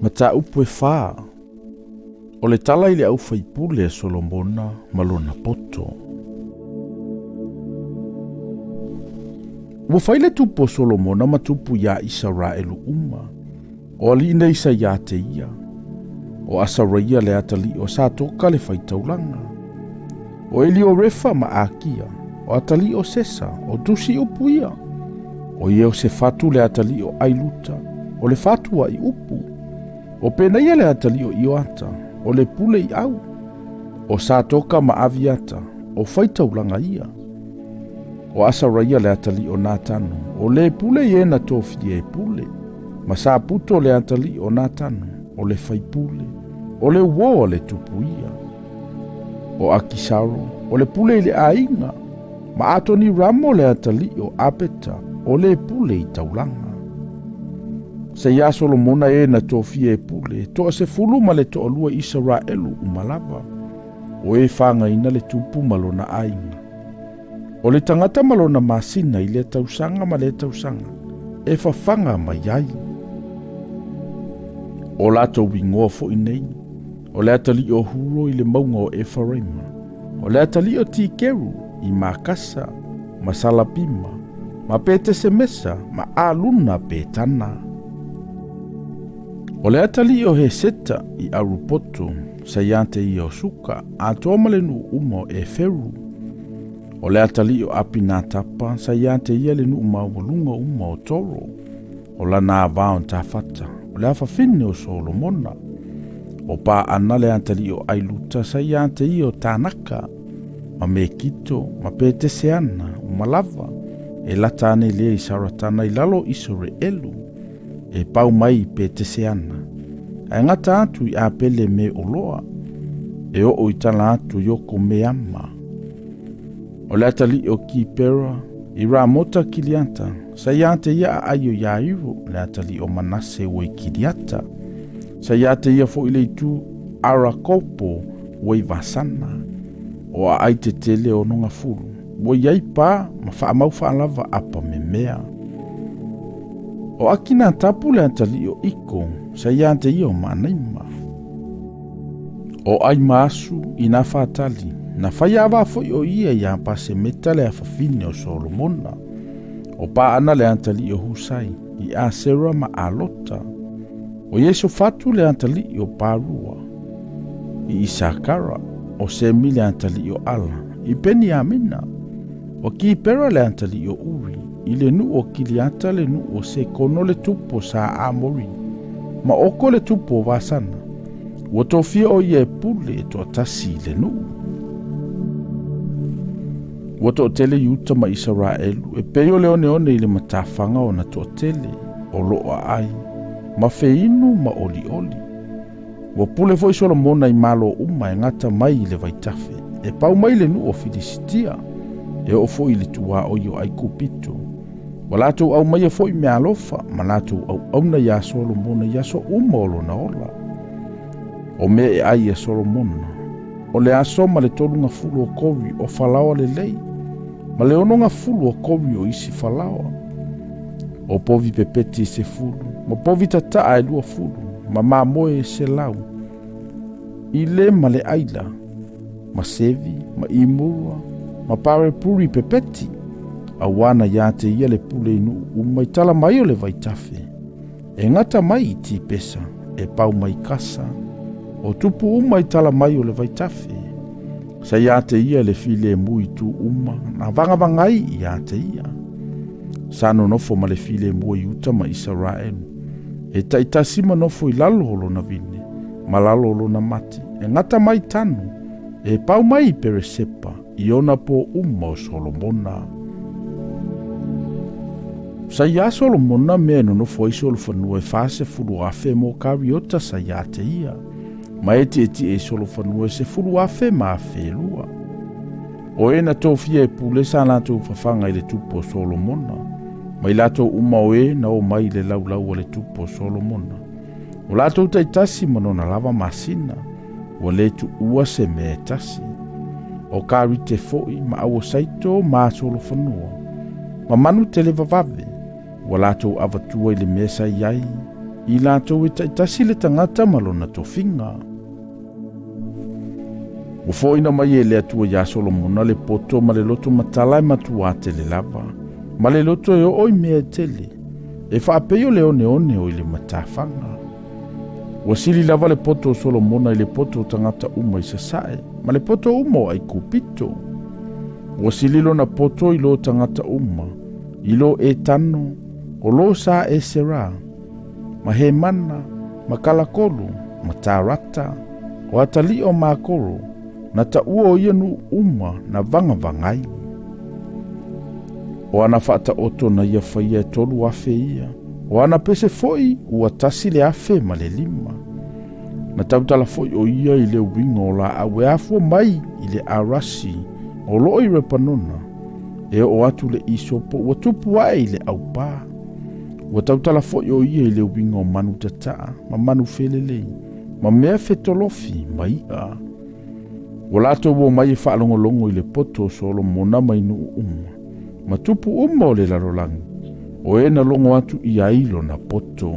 Mata upu e wha. O le tala i le au whaipule e Solomona malona poto. Ua whaile tupu o Solomona ma tupu ia Israelu uma. O alina isa ia te ia. O asaraia le atali o sa toka le Faitaulanga. O eli o refa ma akia. O atali o sesa. O tusi upu ia. O ia o se fatu le atali o ailuta. O le fatu wa i upu. O pena ia le atali o ioata. O le pule i au. O sa toka ma aviata. O Faitaulanga ia. O asaraia le atali o natano. O le pule i ena tofie e pule. Ma sa puto le atali o natano. O le faipule. O le uo le tupu ia. O akisaro. O le pule i le ainga. Ma atoni ramo le atali o apeta. O le pule i taulanga. Se ia Solomona e na tofie e pule. Toa se fulu ma le toa lua Israelu umalava. O e whanga ina le tupu malona ainga. O le tangata malona masina i le tausanga ma le tausanga. E whawhanga mai ai. O lato wingoa fo inei. O le atali o huro i le maunga o Efraima. O le atali o Tikeru i Makasa, ma Salapima, ma Pete Semesa, ma Aluna Petana. O le atali o Heseta i Arupoto, sa iante i o Suka, a tomale nu umo e Feru. O le atali o Apinatapa, sa iante i le nu umawalunga umo o Toro. O la na vaon tafata, o le afafine o Solomona. O pa ana le atali o Ailuta, sa iante i o Tanaka. Ma Mekito, ma Pete Seana, umalava. E latane le i saratana i lalo Israelu. E pau mai Pete Seana. E ngata atu i apele me oloa. E o itala atu yoko me ama. O le atali o Kipera, i Ramota Kiliata, sa iante ia aio Yairu, le atali o Manase wei Kiliata. Sa iate ia fo ile tu Arakopo wei Vasana. O a aite tele o nunga furu. Wo iai pa, ma wha amau wha alava apa me mea. O akina tapu le atali o Iko, sa iante ia o manaima. O ai maasu i na whaatali. Na whai awa foi o ia ia pa se meta le afafine o Solomona. O pa ana le atali o Husai, i Asera ma Alota. O Yesu fatu le atali o Parua. I Isakara, o Semi le atali o Ala. I Peni Amina. O Kipera le atali o Uri. I le nu o Kiliata le nu o Sekono le tupo sa Amori. Ma oko le tupo Vasana. O tofia o ie pule to tasi le nu. O to tele yuta ma Israelu. E peo le one i le matafanga o na to tele. O loa ai. Ma feinu ma oli oli. Wa pule foi Solomona i malo uma e ngata mai le vaitafe. E pau mai le nu o Filistia. E o foi le tua o yo ai kupito. Wa lato au mai e foi me alofa. Ma lato au na ya Solomona ya so umolo na ola. O me e ai e Solomona. O le aso ma le tolunga fulu o kori o falawa le lei. Ma le ononga fulu o kori o isi falawa. O povi pepeti se fulu. Ma povi tataa e lua fulu. Ma mamoe se lau. I le ma le aila. Ma sevi, ma imua, ma pare puri pepeti. Awana ya te ia le pule inu umai tala mai o le vaitafe. E ngata mai ti pesa, e pau mai kasa. O tupu umai tala mai o le vaitafe. Sa ya te ia le file mui tu uma, na vangavangai ya te ia. Sano nofo ma le file mui uta ma Israelu. E taitasi manofo i lalolo na vine, ma lalolo na mati. E ngata mai tanu, e pau mai peresepa, i ona po o Solomona. Sa ia Solomona mea no nofo i solofanua e fase fulu afe mo kariota sa ia te ia. Ma eti e solofanua se fulu afe ma afe lua. O e na tofia e pule sa lato fafanga i le tupo Solomona. Mai lato uma oe na o mai le laulau o le tupo Solomona. O lato taitasi manona lava masina. O le tu ua se me tasi. O kari te foi ma awa saito ma Solofanua. Ma manu te le vavave. O lato avatua i le mesa iai. I lātou e taitasi le tangata malona tofinga. Ua foina mai e le atua ia Solomona le poto ma le loto matala e matua te le lava. Ma le loto e oi mea tele. E whaapeo le one o i le matawhanga. Ua sili lava le poto o Solomona i le poto o tangata uma i sasae. Ma le poto uma ai kupito. Ua sili lo na poto i lo tangata uma. I lo e tano. O lo sa e sera. Ma he mana. Ma kalakolu. Ma tarata. O atali o makoro. Na ta ua o ianu uma na vanga vangai. O ana whaata oto na ia whaia tolu afe ia. O ana pese foi ua tasi le afe ma le lima. Na tautala foi o ia i le wingo la awe afua mai i le arasi o loo i repanona. E o atu le isopo ua tupu ai le aupa. Ua tautala foi o ia i le wingo manu tataa ma manu felelei. Ma mea fetolofi ma ia. Ua lato ua mai e whaalongolongo i le poto Solomona mai nu uma. Ma tupu uma o le larolangi. O e na longo atu i ailo na poto.